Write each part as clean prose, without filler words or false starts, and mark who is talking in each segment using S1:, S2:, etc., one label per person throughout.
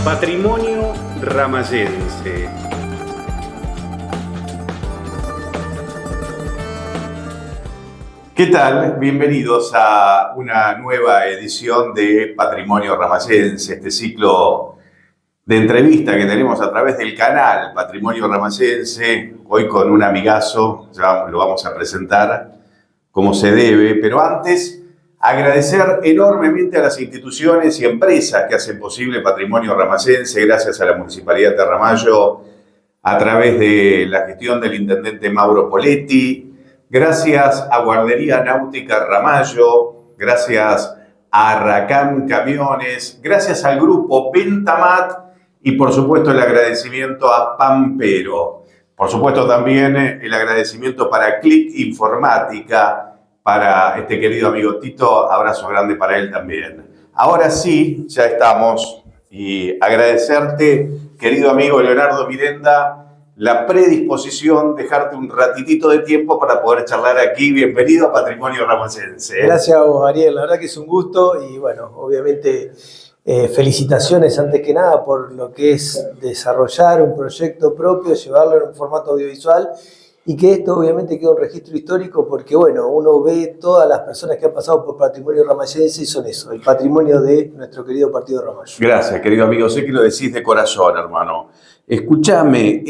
S1: Patrimonio Ramayense.
S2: ¿Qué tal? Bienvenidos a una nueva edición de Patrimonio Ramayense, este ciclo de entrevista que tenemos a través del canal Patrimonio Ramayense, hoy con un amigazo, ya lo vamos a presentar como se debe, pero antes agradecer enormemente a las instituciones y empresas que hacen posible Patrimonio Ramayense, gracias a la Municipalidad de Ramallo, a través de la gestión del intendente Mauro Poletti, gracias a Guardería Náutica Ramallo, gracias a Arracán Camiones, gracias al grupo Pentamat y por supuesto el agradecimiento a Pampero. Por supuesto también el agradecimiento para Click Informática, para este querido amigo Tito, abrazo grande para él también. Ahora sí, ya estamos, y agradecerte, querido amigo Leonardo Mirenda, la predisposición, dejarte un ratitito de tiempo para poder charlar aquí. Bienvenido a Patrimonio Ramayense.
S3: Gracias a vos, Ariel, la verdad que es un gusto y bueno, obviamente felicitaciones antes que nada por lo que es desarrollar un proyecto propio, llevarlo en un formato audiovisual y que esto obviamente queda un registro histórico porque bueno, uno ve todas las personas que han pasado por Patrimonio Ramayense y son eso, el patrimonio de nuestro querido partido de Ramallo.
S2: Gracias, querido amigo, sé que lo decís de corazón, hermano. Escúchame,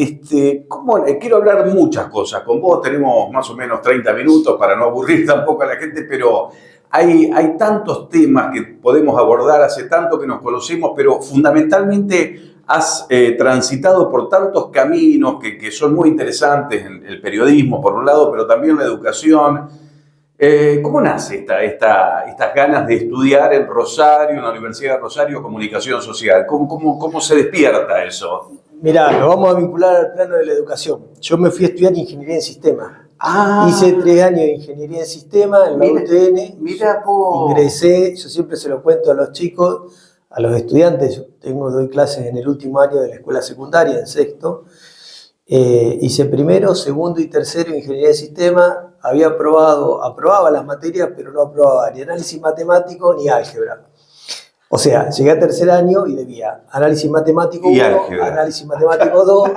S2: quiero hablar muchas cosas con vos, tenemos más o menos 30 minutos para no aburrir tampoco a la gente, pero hay tantos temas que podemos abordar, hace tanto que nos conocemos, pero fundamentalmente has transitado por tantos caminos que son muy interesantes, en el periodismo por un lado, pero también la educación. ¿Cómo nace estas ganas de estudiar en Rosario, en la Universidad de Rosario, comunicación social? ¿Cómo se despierta eso?
S3: Mirá, lo vamos a vincular al plano de la educación. Yo me fui a estudiar ingeniería en sistemas. Hice 3 años de ingeniería en sistemas en la UTN.
S2: Mira vos.
S3: Ingresé, yo siempre se lo cuento a los chicos, a los estudiantes. Yo doy clases en el último año de la escuela secundaria, en sexto. Hice primero, segundo y tercero en ingeniería de sistemas. Aprobaba las materias, pero no aprobaba ni análisis matemático ni álgebra. O sea, llegué a tercer año y debía análisis matemático 1, análisis matemático 2,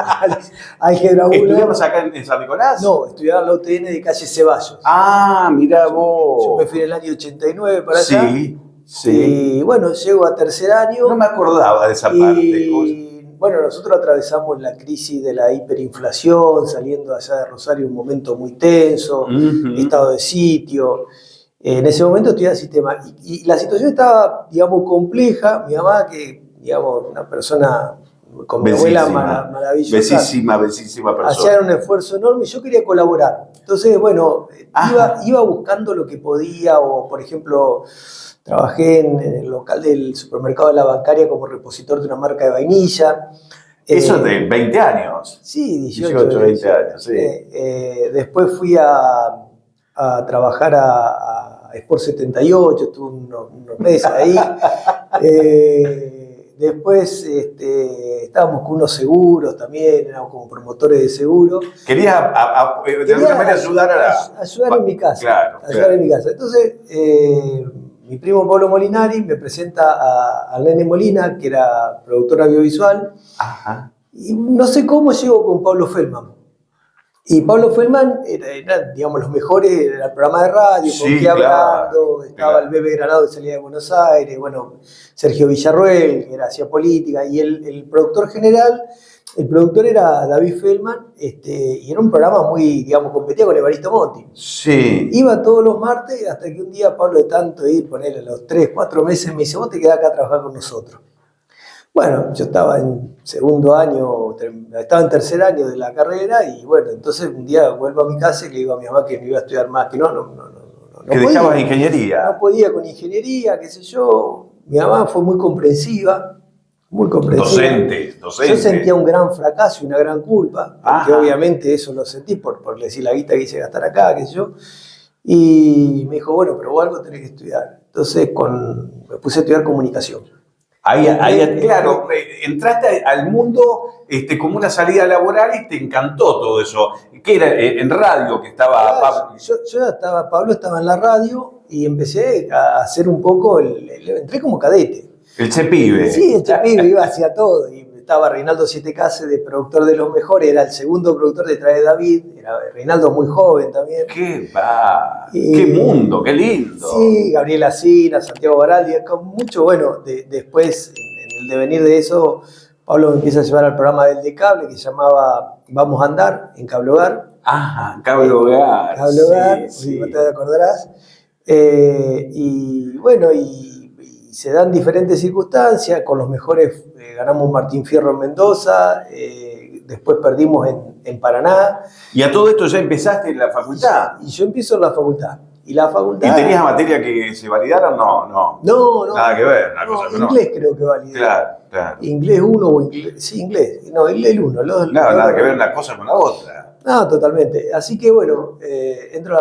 S3: álgebra 1.
S2: ¿Estudiabas acá en San Nicolás?
S3: No, estudiaba en la UTN de calle Ceballos.
S2: Mirá vos.
S3: Yo me fui en el año 89 para allá.
S2: Sí.
S3: Y bueno, llego a tercer año.
S2: No me acordaba de esa parte.
S3: Y bueno, nosotros atravesamos la crisis de la hiperinflación, saliendo allá de Rosario un momento muy tenso, estado de sitio. En ese momento estudiaba sistema y la situación estaba, digamos, compleja. Mi mamá, que, digamos, una persona con mi abuela maravillosa.
S2: Besísima persona.
S3: Hacían un esfuerzo enorme y yo quería colaborar. Entonces, bueno, iba buscando lo que podía o, por ejemplo, trabajé en el local del supermercado de la bancaria como repositor de una marca de vainilla.
S2: Eso de 20 años.
S3: Sí, 18
S2: 20 años, sí.
S3: Después fui a trabajar a Sport 78, estuve unos meses ahí. Después estábamos con unos seguros también, éramos como promotores de seguros.
S2: Quería de alguna manera ayudar
S3: ayudar en mi casa.
S2: Claro.
S3: En mi casa. Entonces, mi primo Pablo Molinari me presenta al Nene Molina, que era productor audiovisual.
S2: Ajá.
S3: Y no sé cómo llego con Pablo Feldman. Y Pablo Feldman era, digamos, los mejores, era el programa de radio,
S2: sí,
S3: con hablando, estaba el Bebe Granado que salía de Buenos Aires, bueno, Sergio Villarroel, que hacía política, y el productor general, el productor era David Feldman, y era un programa muy, digamos, competía con Evaristo Monti.
S2: Sí.
S3: Iba todos los martes, hasta que un día Pablo, de tanto ir, ponerle los 3, 4 meses, me dice, vos te quedás acá a trabajar con nosotros. Bueno, yo estaba en segundo año, estaba en tercer año de la carrera y bueno, entonces un día vuelvo a mi casa y le digo a mi mamá que me iba a estudiar más, que no
S2: que dejabas ingeniería.
S3: No podía con ingeniería, qué sé yo. Mi mamá fue muy comprensiva.
S2: Docente.
S3: Yo sentía un gran fracaso y una gran culpa, porque obviamente eso lo sentí por decir la guita que hice gastar acá, qué sé yo. Y me dijo, bueno, pero vos algo tenés que estudiar. Entonces me puse a estudiar comunicación.
S2: Claro, entraste al mundo como una salida laboral y te encantó todo eso. ¿Qué era? En radio que estaba Pablo.
S3: Pablo estaba en la radio y empecé a hacer un poco, entré como cadete.
S2: El Che Pibe.
S3: Sí, el Che Pibe iba hacia todo. Y estaba Reinaldo Siete Case de productor de Los Mejores, era el segundo productor detrás de David. Era Reinaldo muy joven también.
S2: ¡Qué va! ¡Qué mundo! ¡Qué lindo!
S3: Sí, Gabriela Sina, Santiago Baraldi, con mucho, bueno, después, en el devenir de eso, Pablo me empieza a llevar al programa del de cable que se llamaba Vamos a Andar, en Cable Hogar.
S2: Ah, Cable Hogar.
S3: Cable Hogar,
S2: sí.
S3: no te acordarás. Y bueno, y se dan diferentes circunstancias, con Los Mejores ganamos Martín Fierro en Mendoza, después perdimos en Paraná.
S2: Y a todo esto ya empezaste en la facultad.
S3: Y yo empiezo en la facultad. ¿Y la facultad?
S2: ¿Y tenías materia que se validaran? No.
S3: No.
S2: Nada que ver, una cosa que no.
S3: Inglés creo que validé.
S2: Claro.
S3: Inglés 1 o inglés. Sí, inglés. No, el 1.
S2: Nada que ver una cosa con la otra.
S3: No, totalmente. Así que bueno, entro a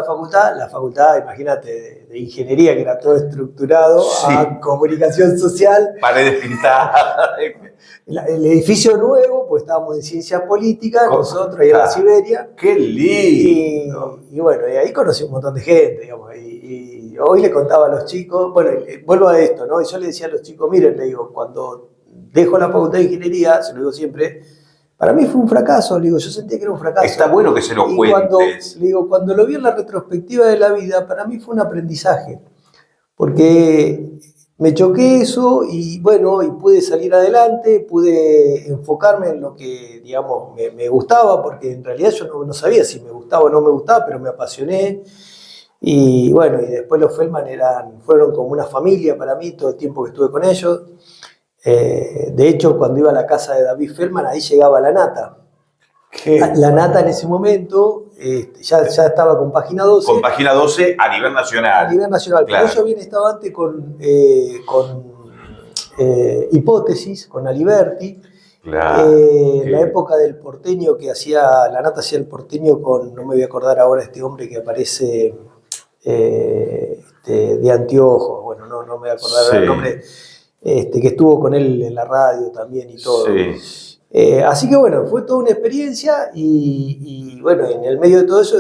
S3: la facultad, imagínate, de ingeniería, que era todo estructurado,
S2: sí,
S3: a comunicación social.
S2: Paredes pintadas.
S3: El edificio nuevo, pues estábamos en ciencias políticas, nosotros ahí en la Siberia.
S2: ¡Qué lindo!
S3: Y bueno, y ahí conocí un montón de gente, digamos. Y hoy le contaba a los chicos, bueno, vuelvo a esto, ¿no? Y yo le decía a los chicos, miren, le digo, cuando dejo la facultad de ingeniería, se lo digo siempre, para mí fue un fracaso, le digo, yo sentí que era un fracaso.
S2: Está bueno que se lo cuentes.
S3: Le digo, cuando lo vi en la retrospectiva de la vida, para mí fue un aprendizaje, porque me choqué eso y bueno, y pude salir adelante, pude enfocarme en lo que, digamos, me gustaba, porque en realidad yo no sabía si me gustaba o no me gustaba, pero me apasioné. Y bueno, y después los Feldman fueron como una familia para mí todo el tiempo que estuve con ellos. De hecho, cuando iba a la casa de David Feldman, ahí llegaba La Nata. La Nata en ese momento ya estaba con Página 12.
S2: Con Página 12 a nivel nacional.
S3: A nivel nacional.
S2: Claro.
S3: Pero yo había estado antes con Hipótesis, con Aliberti.
S2: Claro.
S3: La época del porteño que hacía, La Nata hacía el porteño con, no me voy a acordar ahora, este hombre que aparece de anteojos, bueno, no me voy a acordar el nombre. Que estuvo con él en la radio también y todo.
S2: Sí.
S3: Así que bueno, fue toda una experiencia y bueno, en el medio de todo eso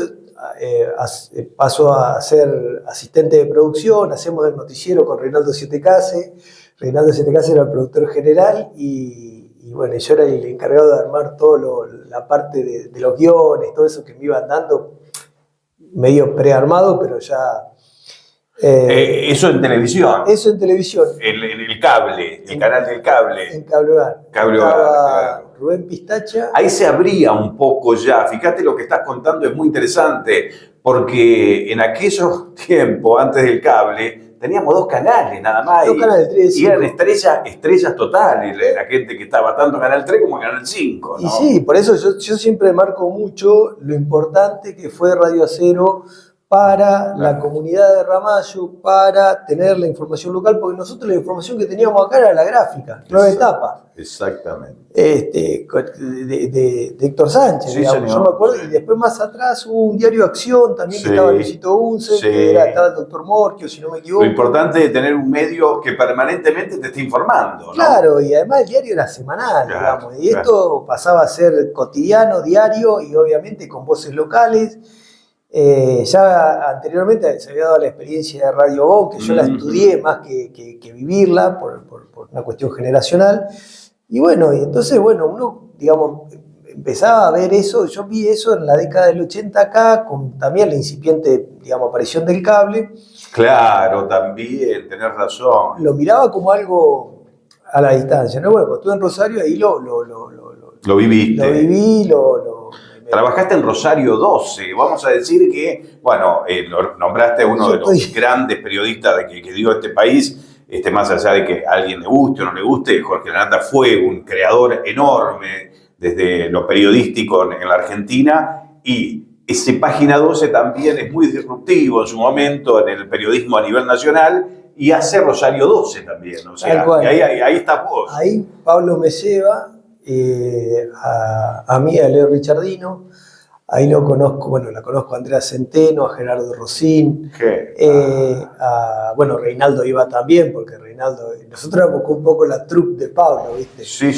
S3: paso a ser asistente de producción, hacemos el noticiero con Reinaldo Siete Case. Reinaldo Siete Case era el productor general y bueno, yo era el encargado de armar toda la parte de los guiones, todo eso que me iban dando, medio prearmado, pero ya...
S2: eso en televisión.
S3: Eso en televisión.
S2: En el cable, el canal del cable.
S3: En Cable Hogar.
S2: Cable Hogar, claro.
S3: Rubén Pistacha.
S2: Ahí se abría un poco ya. Fíjate, lo que estás contando es muy interesante, porque en aquellos tiempos, antes del cable, teníamos 2 canales nada más.
S3: 2 canales, 3
S2: y eran estrellas totales, la gente que estaba tanto en Canal 3 como en Canal 5, ¿no?
S3: Y sí, por eso yo siempre marco mucho lo importante que fue Radio Acero para la comunidad de Ramallo, para tener la información local, porque nosotros la información que teníamos acá era la gráfica, 9 etapas.
S2: Exactamente.
S3: De Héctor Sánchez,
S2: Sí,
S3: digamos,
S2: señor.
S3: yo me acuerdo, y después más atrás hubo un diario Acción también que estaba Luisito Unce, que estaba el doctor Morquio, si no me equivoco.
S2: Lo importante es tener un medio que permanentemente te esté informando, ¿no?
S3: Claro, y además el diario era semanal, digamos, y esto pasaba a ser cotidiano, diario, y obviamente con voces locales. Ya anteriormente se había dado la experiencia de Radio Go, que yo la estudié más que vivirla por una cuestión generacional. Y bueno, y entonces, bueno, uno, digamos, empezaba a ver eso. Yo vi eso en la década del 80 acá, con también la incipiente, digamos, aparición del cable.
S2: Claro, también, tenés razón.
S3: Lo miraba como algo a la distancia, ¿no? Bueno, cuando estuve en Rosario, ahí lo
S2: viviste.
S3: Lo viví,
S2: Trabajaste en Rosario 12, vamos a decir que, bueno, lo nombraste a uno de los grandes periodistas que dio este país, más allá de que a alguien le guste o no le guste, Jorge Lanata fue un creador enorme desde lo periodístico en la Argentina, y ese Página 12 también es muy disruptivo en su momento en el periodismo a nivel nacional, y hace Rosario 12 también, o sea, y ahí estás vos.
S3: Ahí Pablo me lleva a mí, a Leo Richardino. Ahí lo conozco, bueno, la conozco a Andrea Centeno, a Gerardo Rosín, bueno, Reinaldo iba también, porque Reinaldo, nosotros éramos un poco la troupe de Pablo, ¿viste?
S2: Sí.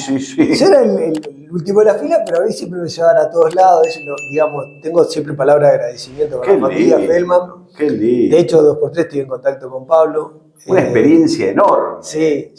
S3: Yo era el último de la fila, pero a mí siempre me llevaban a todos lados, digamos, tengo siempre palabras de agradecimiento con la familia Feldman.
S2: Qué lindo.
S3: De hecho, 2x3 estoy en contacto con Pablo,
S2: Una experiencia enorme.
S3: Sí,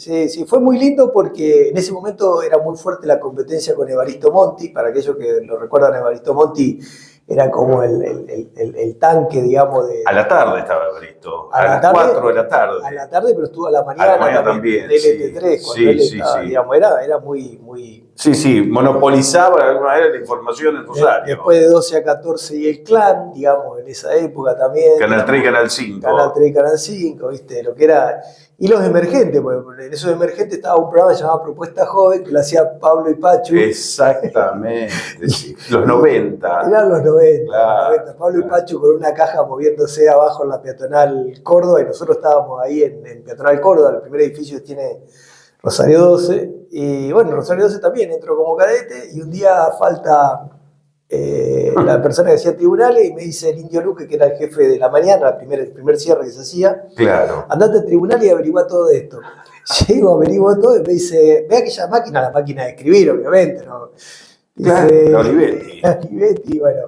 S3: fue muy lindo porque en ese momento era muy fuerte la competencia con Evaristo Monti. Para aquellos que lo recuerdan, Evaristo Monti era como el tanque, digamos, de...
S2: A la tarde estaba Evaristo, a las
S3: tarde,
S2: 4 de la tarde.
S3: A la tarde, pero estuvo a la mañana,
S2: también,
S3: en LT3, cuando él estaba, digamos, era muy...
S2: Sí, monopolizaba de alguna manera la información en Rosario.
S3: Después de 12 a 14 y el Clan, digamos, en esa época también.
S2: Canal 3 y Canal 5.
S3: Canal 3 y Canal 5, ¿viste? Lo que era... Y los emergentes, porque en esos emergentes estaba un programa llamado Propuesta Joven, que lo hacía Pablo y Pachu.
S2: Exactamente, sí. Los 90.
S3: Eran los 90,
S2: Claro,
S3: los 90. Pablo y Pachu con una caja moviéndose abajo en la peatonal Córdoba, y nosotros estábamos ahí en peatonal Córdoba, el primer edificio que tiene Rosario 12. Y bueno, Rosario 12 también entró como cadete, y un día falta la persona que hacía tribunales y me dice el Indio Luque, que era el jefe de la mañana, el primer cierre que se hacía.
S2: Claro.
S3: Andate al tribunal y averigua todo esto. Llego, averiguo todo y me dice, ve aquella máquina, la máquina de escribir, obviamente, ¿no? Dice,
S2: Claro, la Olivetti.
S3: La Olivetti, bueno.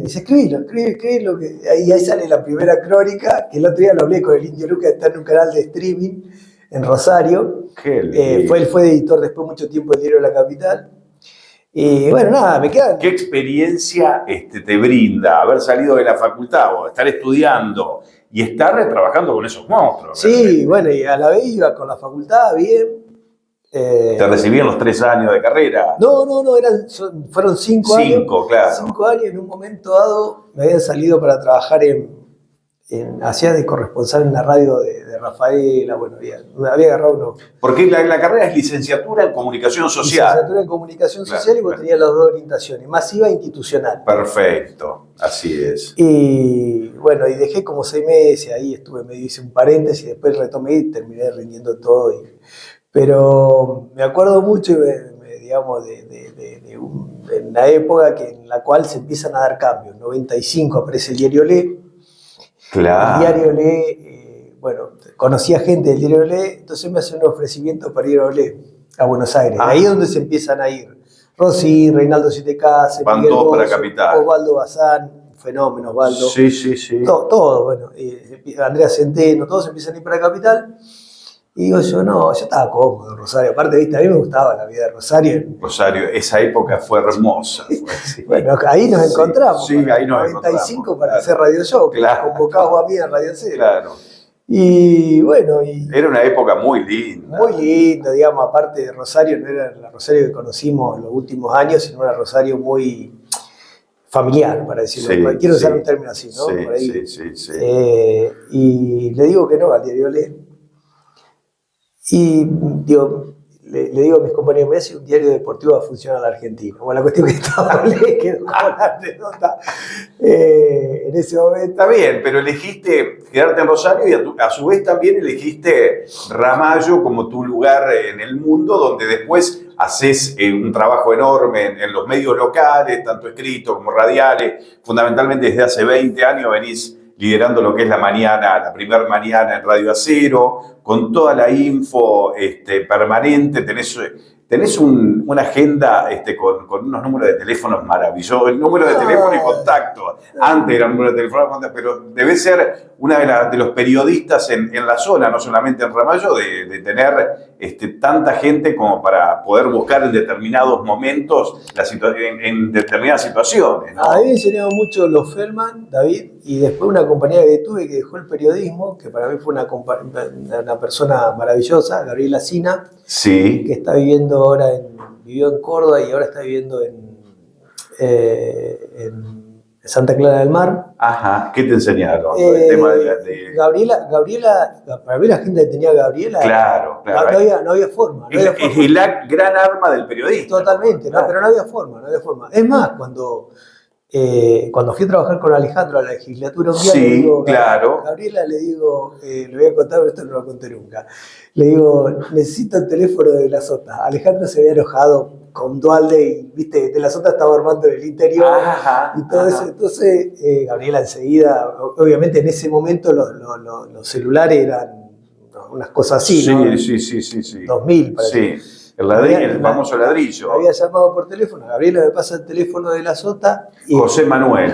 S3: Dice, escribilo. Y ahí sale la primera crónica, que el otro día lo hablé con el Indio Luque, está en un canal de streaming en Rosario. Él fue editor después mucho tiempo del Diario de la Capital. Y bueno, nada, me quedan...
S2: ¿Qué experiencia te brinda haber salido de la facultad o estar estudiando y estar trabajando con esos monstruos?
S3: Sí,
S2: realmente?
S3: bueno, y a la vez iba con la facultad bien.
S2: ¿Te recibían los 3 años de carrera?
S3: No, fueron 5 años.
S2: 5, claro.
S3: 5 años, en un momento dado me habían salido para trabajar hacía de corresponsal en la radio de Rafaela, bueno, había agarrado uno.
S2: Porque la carrera es licenciatura en comunicación social.
S3: Licenciatura en comunicación social, y vos tenías las 2 orientaciones, masiva e institucional.
S2: Perfecto, así es.
S3: Y bueno, y dejé como 6 meses, ahí estuve, me hice un paréntesis, después retomé y terminé rindiendo todo. Pero me acuerdo mucho, digamos, en la época en la cual se empiezan a dar cambios. En 95 aparece el diario Le.
S2: Claro.
S3: El diario Le, bueno, conocía gente del diario Le, entonces me hacen un ofrecimiento para ir a Le, a Buenos Aires. Ahí es donde se empiezan a ir Rossi, Reinaldo Sietecase,
S2: Van
S3: Miguel
S2: todos para
S3: Bozo,
S2: Capital.
S3: Osvaldo Bazán, un fenómeno, Osvaldo.
S2: Sí.
S3: Todo, bueno, Andrea Centeno, todos empiezan a ir para Capital. Y digo yo, no, yo estaba cómodo en Rosario. Aparte, viste, a mí me gustaba la vida de Rosario.
S2: Rosario, esa época fue hermosa. Sí.
S3: Bueno, ahí nos encontramos.
S2: Sí, ahí nos
S3: 95
S2: encontramos,
S3: para
S2: claro.
S3: hacer Radio Show, que
S2: Claro.
S3: convocaba a mí en Radio Cero.
S2: Claro.
S3: Y bueno,
S2: Era una época muy linda.
S3: muy lindo, digamos, aparte de Rosario, no era la Rosario que conocimos en los últimos años, sino una Rosario muy familiar, para decirlo.
S2: Sí,
S3: Quiero usar
S2: sí.
S3: un término así, ¿no?
S2: Sí,
S3: Por ahí.
S2: sí.
S3: Y le digo que no al diario Le. Y digo, le digo a mis compañeros, me hace un diario deportivo va a funcionar en la Argentina. Bueno, la cuestión que estaba, le quedó con la anécdota en ese momento.
S2: Está bien, pero elegiste quedarte en Rosario y a su vez también elegiste Ramallo como tu lugar en el mundo, donde después haces un trabajo enorme en los medios locales, tanto escritos como radiales. Fundamentalmente desde hace 20 años venís liderando lo que es la mañana, la primera mañana en Radio Acero, con toda la info permanente, tenés una agenda con unos números de teléfonos maravillosos, el número de teléfono y contacto, antes era el número de teléfono y contacto, pero debe ser una de los periodistas en la zona, no solamente en Ramallo, de tener tanta gente como para poder buscar en determinados momentos, en determinadas situaciones, ¿no?
S3: A mí me enseñaron mucho los Feldman, David, y después una compañera que tuve que dejó el periodismo, que para mí fue una persona maravillosa, Gabriela Sina,
S2: Sí.
S3: que está viviendo ahora vivió en Córdoba y ahora está viviendo en Santa Clara del Mar.
S2: Ajá, ¿qué te enseñaron? El tema de...
S3: Gabriela, para mí la gente que tenía Gabriela,
S2: Claro.
S3: no había forma.
S2: Es la gran arma del periodista.
S3: Totalmente,
S2: Claro.
S3: pero no había forma. Es más, cuando fui a trabajar con Alejandro a la legislatura un día,
S2: Sí,
S3: le digo,
S2: claro.
S3: Gabriela, le digo, le voy a contar, pero esto no lo conté nunca. Le digo, necesito el teléfono de la Sota. Alejandro se había enojado con Dualde y, viste, de la Sota estaba armando en el interior y todo eso. Entonces, Gabriela enseguida, obviamente en ese momento los celulares eran unas cosas así,
S2: Sí,
S3: ¿no?
S2: sí.
S3: 2000, parece.
S2: Sí. El famoso ladrillo.
S3: Había llamado por teléfono, Gabriela me pasa el teléfono de la Sota. Y
S2: José Manuel,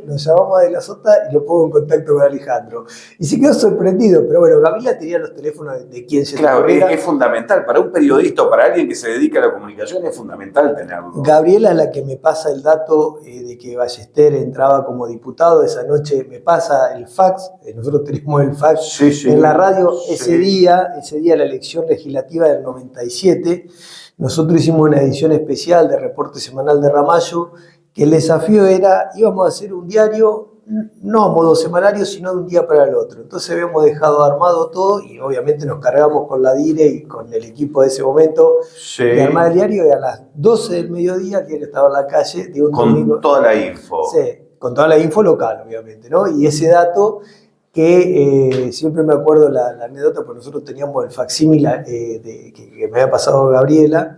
S3: lo llamamos de la Sota y lo pongo en contacto con Alejandro. Y se quedó sorprendido, pero bueno, Gabriela tenía los teléfonos de quien se
S2: claro,
S3: le ocurriera.
S2: es fundamental. Para un periodista o para alguien que se dedica a la comunicación es fundamental tenerlo.
S3: Gabriela es la que me pasa el dato de que Ballester entraba como diputado. Esa noche me pasa el fax, nosotros tenemos el fax en la radio. Ese día, la elección legislativa del 97, nosotros hicimos una edición especial de Reporte Semanal de Ramallo, que el desafío era, íbamos a hacer un diario, no a modo semanario, sino de un día para el otro. Entonces habíamos dejado armado todo y obviamente nos cargamos con la DIRE y con el equipo de ese momento de armar el diario, y a las 12 del mediodía el diario estaba en la calle de un domingo.
S2: Con toda la info.
S3: Sí, con toda la info local, obviamente, ¿no? Y ese dato que siempre me acuerdo la anécdota, porque nosotros teníamos el facsímil que me había pasado Gabriela,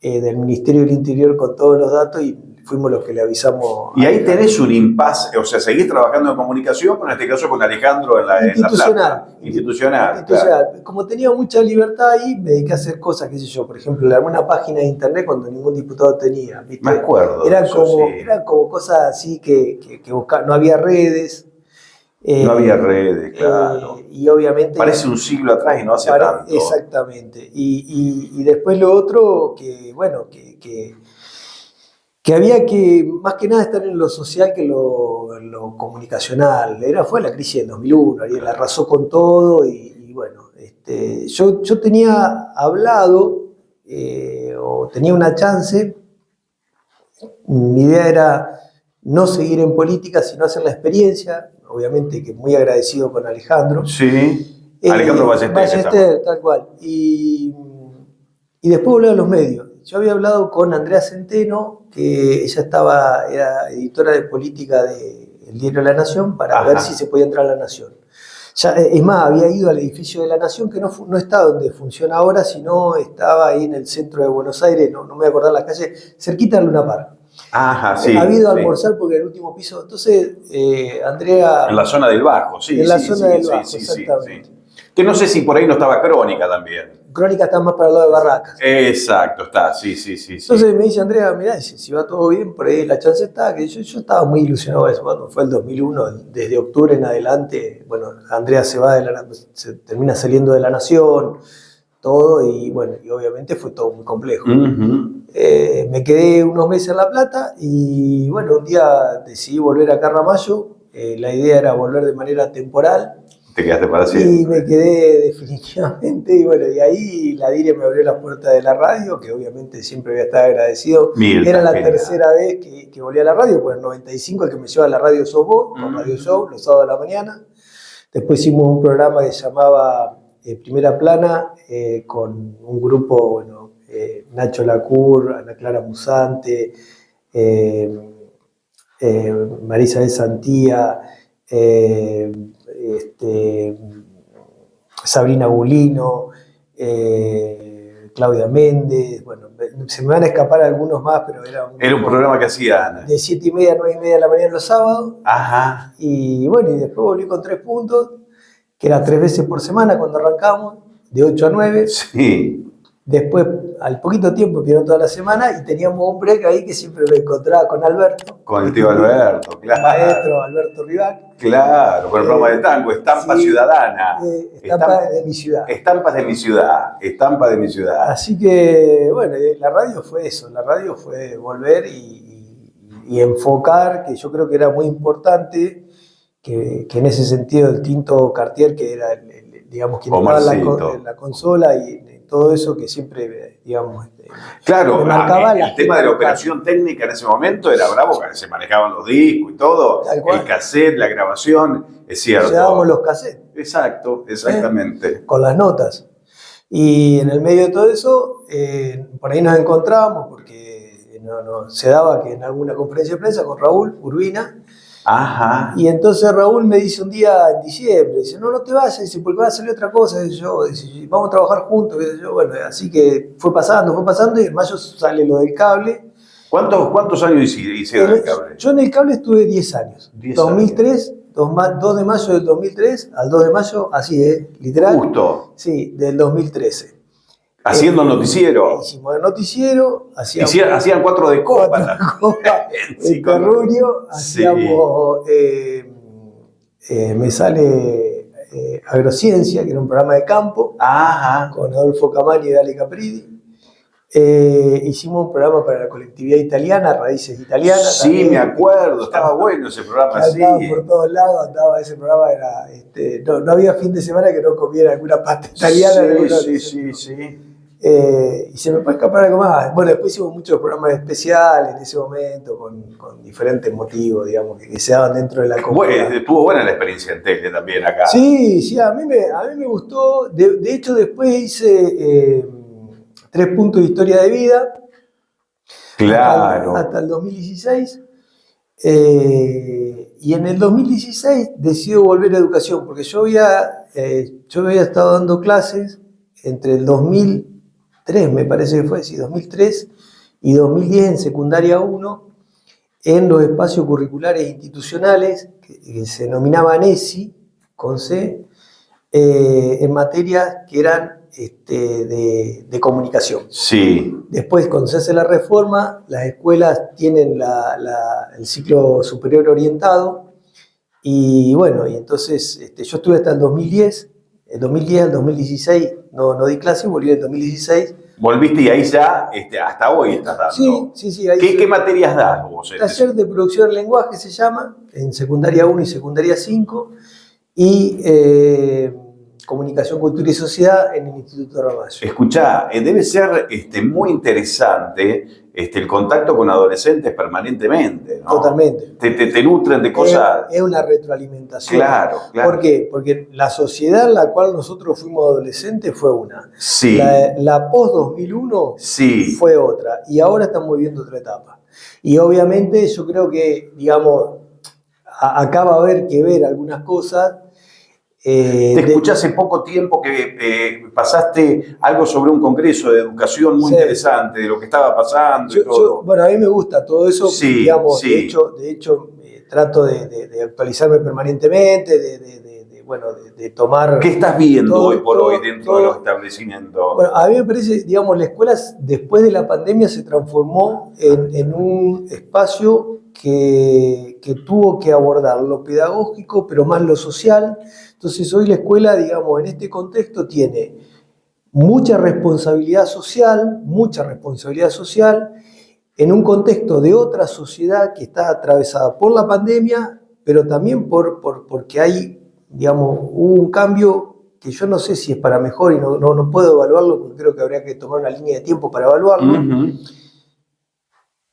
S3: del Ministerio del Interior con todos los datos, y fuimos los que le avisamos.
S2: Y ahí tenés un impasse, o sea, seguís trabajando en comunicación, pero en este caso con Alejandro en la Plata. Institucional.
S3: Claro. Como tenía mucha libertad ahí, me dediqué a hacer cosas, qué sé yo, por ejemplo, le armé una página de internet cuando ningún diputado tenía, ¿viste?
S2: Me acuerdo.
S3: Eran como cosas así que buscar, no había redes.
S2: No había redes, claro.
S3: Y obviamente...
S2: Parece un siglo atrás y no hace tanto.
S3: Exactamente. Y después lo otro, que bueno, que había que, más que nada, estar en lo social que en lo comunicacional. Fue la crisis del 2001, Ariel arrasó con todo y bueno, yo tenía hablado, o tenía una chance, mi idea era no seguir en política, sino hacer la experiencia, obviamente que muy agradecido con Alejandro.
S2: Sí, Alejandro
S3: Ballester, tal cual. Y después volví a los medios. Yo había hablado con Andrea Centeno, que ella era editora de política del diario La Nación, para ver si se podía entrar a La Nación. Ya, es más, había ido al edificio de La Nación, que no está donde funciona ahora, sino estaba ahí en el centro de Buenos Aires, no me voy a acordar la calle, cerquita de Luna Park.
S2: Ajá, sí.
S3: Ha habido a almorzar porque era el último piso. Entonces, Andrea...
S2: En la zona del Bajo, sí.
S3: En la zona del Bajo, exactamente.
S2: Sí. Que no sé si por ahí no estaba Crónica también.
S3: Crónica está más para el lado de Barracas.
S2: Exacto, está, sí.
S3: Entonces me dice Andrea, mirá, si va todo bien, por ahí la chance está, que yo estaba muy ilusionado de eso, cuando fue el 2001, desde octubre en adelante, bueno, Andrea se termina saliendo de La Nación, todo, y bueno, y obviamente fue todo muy complejo.
S2: Uh-huh.
S3: Me quedé unos meses en La Plata y bueno, un día decidí volver acá a Ramallo. La idea era volver de manera temporal.
S2: Te quedaste para siempre.
S3: Y me quedé definitivamente, y bueno, y ahí la DIRE me abrió las puertas de la radio, que obviamente siempre voy a estar agradecido. Era la tercera vez que volví a la radio, pues en el 95 el que me lleva a la radio sos vos, con Radio Show, los sábados de la mañana. Después hicimos un programa que se llamaba Primera Plana, con un grupo, bueno, Nacho Lacour, Ana Clara Musante, Marisa de Santía, Sabrina Bulino, Claudia Méndez, bueno, se me van a escapar algunos más, pero era un
S2: programa que hacía
S3: de 7:30 a 9:30 de la mañana los sábados.
S2: Ajá.
S3: Y bueno, y después volví con 3 puntos, que era 3 veces por semana cuando arrancamos, de 8 a 9.
S2: Sí.
S3: Después, al poquito tiempo, vieron toda la semana, y teníamos un break ahí que siempre me encontraba con Alberto.
S2: Con el tío Alberto, claro.
S3: Maestro Alberto Rivac.
S2: Claro, con el programa de tango, Estampa Ciudadana.
S3: Estampa de mi ciudad.
S2: Estampas de mi ciudad, Estampa de mi ciudad.
S3: Así que, bueno, la radio fue eso, la radio fue volver y enfocar, que yo creo que era muy importante, que en ese sentido el Tinto Cartier, que era, digamos, quien estaba en la consola y todo eso que siempre, digamos...
S2: Claro, el tema de la operación técnica en ese momento era bravo, porque se manejaban los discos y todo, el cassette, la grabación, es cierto.
S3: Llevábamos los cassettes.
S2: Exacto, exactamente.
S3: Con las notas. Y en el medio de todo eso, por ahí nos encontrábamos, porque se daba que en alguna conferencia de prensa con Raúl Urbina.
S2: Ajá.
S3: Y entonces Raúl me dice un día en diciembre, dice, no te vayas, dice, porque va a salir otra cosa, dice, vamos a trabajar juntos, dice, bueno, así que fue pasando, y en mayo sale lo del cable.
S2: ¿Cuántos años hicieron el cable?
S3: Yo en el cable estuve 10 años. 2003, 2 de mayo del 2003 al 2 de mayo, así literal.
S2: Justo.
S3: Sí, del 2013.
S2: Haciendo noticiero.
S3: Hicimos el noticiero,
S2: Hacían 4 de copa.
S3: el terruño, hacíamos, me sale Agrociencia, que era un programa de campo, con Adolfo Camaño y Dale Capridi. Hicimos un programa para la colectividad italiana, Raíces Italianas.
S2: Sí, también. Me acuerdo, estaba bueno ese programa.
S3: Andaba por todos lados, andaba ese programa, no había fin de semana que no comiera alguna pasta italiana.
S2: Sí.
S3: Y se me puede escapar algo más. Bueno, después hicimos muchos programas especiales en ese momento, con diferentes motivos, digamos, que se daban dentro de la comunidad.
S2: Bueno, estuvo buena la experiencia en tele también acá.
S3: Sí, a mí me gustó. De hecho, después hice 3 puntos de historia de vida.
S2: Claro.
S3: Hasta el 2016. Y en el 2016 decido volver a educación, porque yo había estado dando clases entre el 2003, me parece que fue, sí, 2003 y 2010 en secundaria 1, en los espacios curriculares institucionales, que se denominaban ESI, con C, en materias que eran de comunicación.
S2: Sí. Después,
S3: cuando se hace la reforma, las escuelas tienen el ciclo superior orientado, y bueno, y entonces yo estuve hasta el 2010. El 2010 al 2016 no di clase, volví en el 2016.
S2: Volviste y ahí ya hasta hoy estás dando.
S3: Sí.
S2: ¿Qué materias das vos?
S3: Taller de producción del lenguaje se llama, en secundaria 1 y secundaria 5, y comunicación, cultura y sociedad en el Instituto Ramallo.
S2: Escuchá, debe ser muy interesante el contacto con adolescentes permanentemente, ¿no?
S3: Totalmente.
S2: Te nutren de cosas.
S3: Es una retroalimentación.
S2: Claro.
S3: ¿Por qué? Porque la sociedad en la cual nosotros fuimos adolescentes fue una.
S2: Sí.
S3: La post-2001 fue otra. Y ahora estamos viviendo otra etapa. Y obviamente yo creo que, digamos, acá va a haber que ver algunas cosas.
S2: Te escuché hace poco tiempo que pasaste algo sobre un congreso de educación muy interesante, de lo que estaba pasando y todo.
S3: Bueno, a mí me gusta todo eso, digamos,
S2: sí.
S3: de hecho trato de actualizarme permanentemente, de tomar...
S2: ¿Qué estás viendo hoy por hoy dentro de los establecimientos?
S3: Bueno, a mí me parece, digamos, la escuela después de la pandemia se transformó en un espacio que tuvo que abordar lo pedagógico, pero más lo social. Entonces hoy la escuela, digamos, en este contexto tiene mucha responsabilidad social en un contexto de otra sociedad que está atravesada por la pandemia, pero también porque hay, digamos, hubo un cambio que yo no sé si es para mejor y no puedo evaluarlo, porque creo que habría que tomar una línea de tiempo para evaluarlo,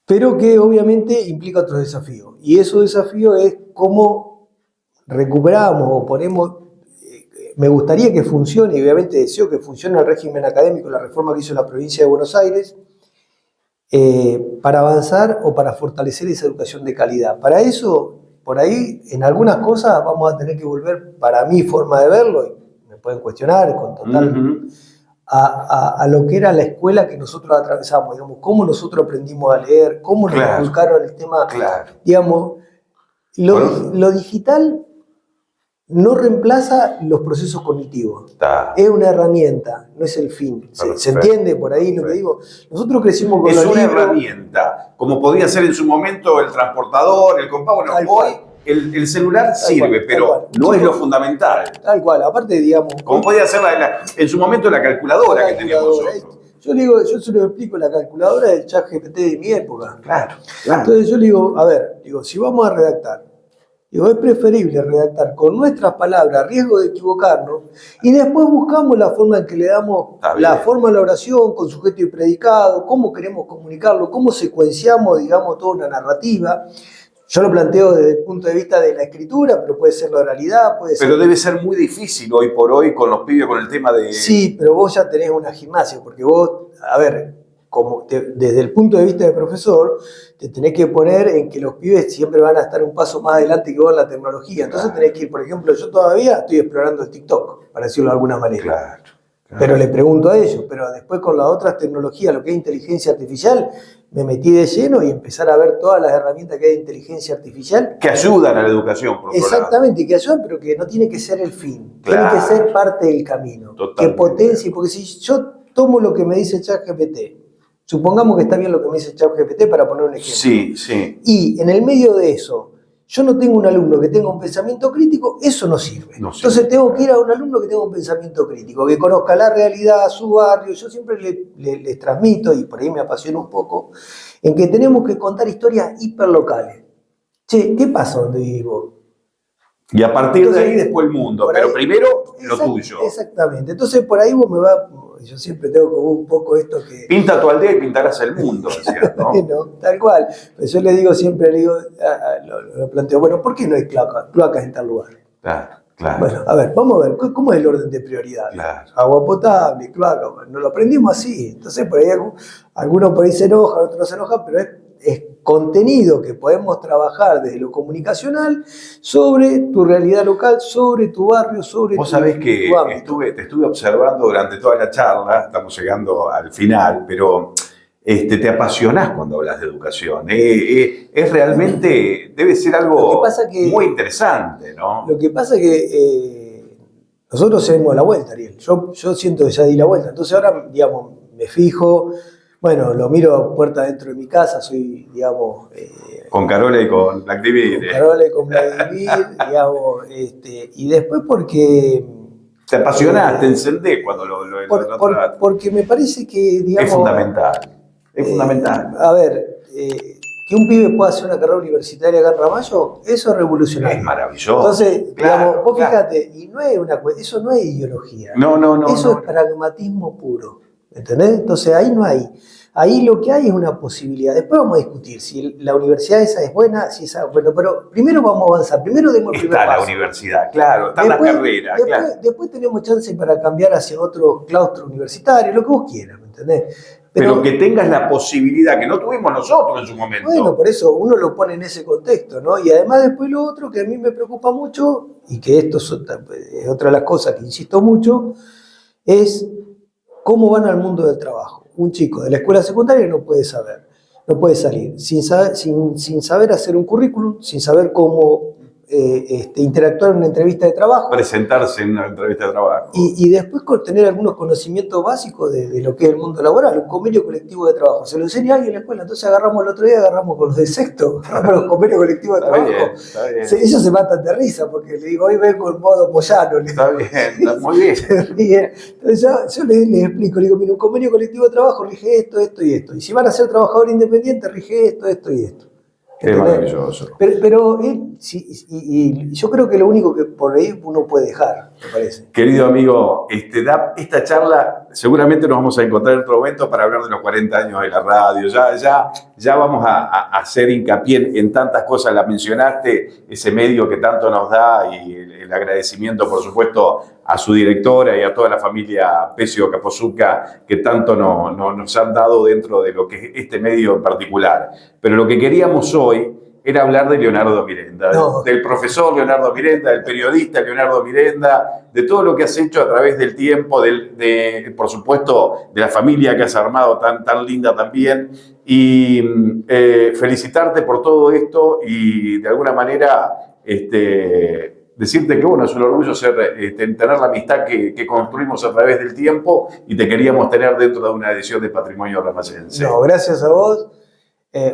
S3: pero que obviamente implica otros desafíos. Y esos desafíos es cómo recuperamos o ponemos... Me gustaría que funcione, y obviamente deseo que funcione el régimen académico, la reforma que hizo la provincia de Buenos Aires, para avanzar o para fortalecer esa educación de calidad. Para eso, por ahí, en algunas cosas vamos a tener que volver, para mi forma de verlo, y me pueden cuestionar con total... A lo que era la escuela que nosotros atravesamos, digamos, cómo nosotros aprendimos a leer, cómo nos inculcaron el tema, digamos, lo digital no reemplaza los procesos cognitivos. Es una herramienta, no es el fin. ¿Se entiende por ahí lo que digo? Nosotros crecimos con
S2: los libros. Es una
S3: libros,
S2: herramienta, como podía ser en su momento el transportador, el compás. Bueno, hoy el celular sirve, pero no es lo fundamental.
S3: Tal cual, aparte, digamos...
S2: Como podía ser en su momento la calculadora que teníamos nosotros.
S3: Yo se lo explico, la calculadora del ChatGPT de mi época.
S2: Claro.
S3: Entonces yo le digo, a ver, si vamos a redactar, es preferible redactar con nuestras palabras, a riesgo de equivocarnos, y después buscamos la forma en que le damos la forma a la oración, con sujeto y predicado, cómo queremos comunicarlo, cómo secuenciamos, digamos, toda una narrativa. Yo lo planteo desde el punto de vista de la escritura, pero puede ser la oralidad, puede ser...
S2: Pero debe ser muy difícil hoy por hoy con los pibes, con el tema de...
S3: Sí, pero vos ya tenés una gimnasia, porque vos, a ver, desde el punto de vista de profesor, te tenés que poner en que los pibes siempre van a estar un paso más adelante que vos en la tecnología. Entonces tenés que ir, por ejemplo, yo todavía estoy explorando el TikTok, para decirlo de alguna manera.
S2: Claro.
S3: Pero le pregunto a ellos, pero después con las otras tecnologías, lo que es inteligencia artificial, me metí de lleno y empezar a ver todas las herramientas que hay de inteligencia artificial.
S2: Que ayudan a la educación, por
S3: exactamente, que ayudan, pero que no tiene que ser el fin. Tiene que ser parte del camino.
S2: Totalmente.
S3: Que potencie, porque si yo tomo lo que me dice ChatGPT. Supongamos que está bien lo que me dice ChatGPT para poner un ejemplo.
S2: Sí, sí.
S3: Y en el medio de eso, yo no tengo un alumno que tenga un pensamiento crítico, eso no sirve.
S2: No sirve.
S3: Entonces tengo que ir a un alumno que tenga un pensamiento crítico, que conozca la realidad, su barrio. Yo siempre les transmito, y por ahí me apasiona un poco, en que tenemos que contar historias hiperlocales. Che, ¿qué pasa donde vivo?
S2: Y a partir
S3: Entonces,
S2: de ahí después el mundo, pero
S3: ahí,
S2: primero lo tuyo.
S3: Exactamente. Entonces por ahí vos me vas, yo siempre tengo como un poco esto que...
S2: Pinta tu aldea y pintarás el mundo, ¿cierto?
S3: Bueno, tal cual. Pero yo le digo siempre, lo planteo, bueno, ¿por qué no hay cloacas en tal lugar?
S2: Claro.
S3: Bueno, a ver, vamos a ver, ¿cómo es el orden de prioridad?
S2: Claro.
S3: Agua potable, cloaca, bueno, nos lo aprendimos así. Entonces por ahí algunos por ahí se enojan, otros no se enojan, pero es contenido que podemos trabajar desde lo comunicacional sobre tu realidad local, sobre tu barrio, sobre
S2: Vos sabés que
S3: tu ámbito.
S2: te estuve observando durante toda la charla, estamos llegando al final, pero te apasionás cuando hablas de educación. Es realmente, debe ser algo muy interesante, ¿no?
S3: Lo que pasa es que nosotros hemos la vuelta, Ariel. Yo siento que ya di la vuelta. Entonces ahora, digamos, me fijo... Bueno, lo miro puerta dentro de mi casa, soy, digamos...
S2: con Carola y con Vladimir.
S3: Con Carola y con Vladimir, digamos, y después porque...
S2: Te apasionás, te encendés cuando lo tratas.
S3: Porque me parece que, digamos...
S2: Es fundamental, es fundamental.
S3: A ver, que un pibe pueda hacer una carrera universitaria acá en Ramallo, eso es revolucionario.
S2: Es maravilloso.
S3: Entonces,
S2: claro,
S3: digamos, vos fíjate, y no es eso no es ideología.
S2: No.
S3: Eso es pragmatismo puro. ¿Entendés? Entonces ahí no hay. Ahí lo que hay es una posibilidad. Después vamos a discutir si la universidad esa es buena, si esa bueno, pero primero vamos a avanzar. Primero demos el primer paso.
S2: Está la universidad, claro, está la carrera, claro.
S3: Después tenemos chance para cambiar hacia otro claustro universitario, lo que vos quieras, ¿me entendés?
S2: Pero que tengas la posibilidad, que no tuvimos nosotros en su momento.
S3: Bueno, por eso uno lo pone en ese contexto, ¿no? Y además después lo otro que a mí me preocupa mucho, y que esto es otra de las cosas que insisto mucho, es cómo van al mundo del trabajo. Un chico de la escuela secundaria no puede salir sin saber hacer un currículum, sin saber cómo interactuar en una entrevista de trabajo.
S2: Presentarse en una entrevista de trabajo.
S3: Y después tener algunos conocimientos básicos de lo que es el mundo laboral, un convenio colectivo de trabajo. Se lo enseña alguien en la escuela, entonces el otro día agarramos con los de sexto, agarramos los convenios colectivos de trabajo.
S2: Está bien.
S3: Ellos se matan de risa porque le digo, hoy vengo en modo Moyano.
S2: Está bien, está muy bien.
S3: Entonces yo les explico, le digo, mira, un convenio colectivo de trabajo rige esto, esto y esto. Y si van a ser trabajador independiente, rige esto, esto y esto.
S2: Es maravilloso.
S3: Pero y yo creo que lo único que por ahí uno puede dejar, me parece.
S2: Querido amigo, esta charla seguramente nos vamos a encontrar en otro momento para hablar de los 40 años de la radio. Ya vamos a hacer hincapié en tantas cosas. La mencionaste, ese medio que tanto nos da, y el agradecimiento, por supuesto, a su directora y a toda la familia Pecio Capozuca, que tanto nos han dado dentro de lo que es este medio en particular. Pero lo que queríamos hoy era hablar de Leonardo Mirenda, del profesor Leonardo Mirenda, del periodista Leonardo Mirenda, de todo lo que has hecho a través del tiempo, por supuesto, de la familia que has armado tan linda también, y felicitarte por todo esto y de alguna manera decirte que bueno, es un orgullo tener la amistad que construimos a través del tiempo, y te queríamos tener dentro de una edición de Patrimonio Ramayense.
S3: No, gracias a vos.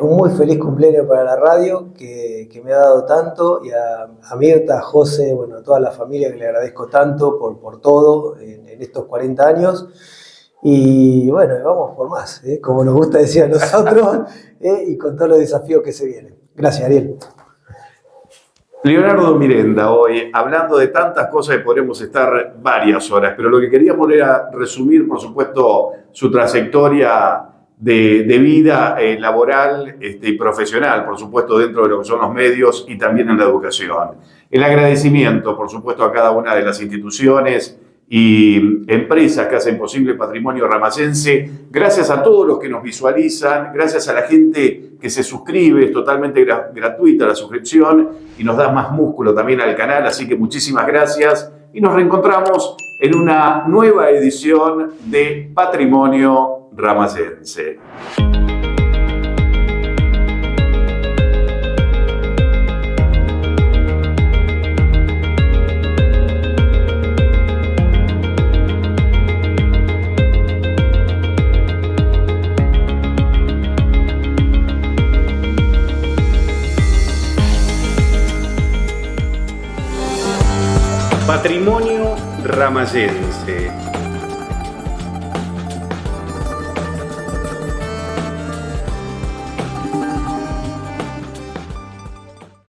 S3: Un muy feliz cumpleaños para la radio, que me ha dado tanto, y a Mirta, a José, bueno, a toda la familia, que le agradezco tanto por todo en estos 40 años. Y bueno, vamos por más, como nos gusta decir a nosotros, y con todos los desafíos que se vienen. Gracias, Ariel.
S2: Leonardo Mirenda, hoy hablando de tantas cosas que podremos estar varias horas, pero lo que queríamos era resumir, por supuesto, su trayectoria de vida laboral y profesional, por supuesto, dentro de lo que son los medios y también en la educación. El agradecimiento, por supuesto, a cada una de las instituciones y empresas que hacen posible Patrimonio Ramayense. Gracias a todos los que nos visualizan, gracias a la gente que se suscribe, es totalmente gratuita la suscripción y nos da más músculo también al canal, así que muchísimas gracias y nos reencontramos en una nueva edición de Patrimonio Ramayense.
S1: Patrimonio Ramayense.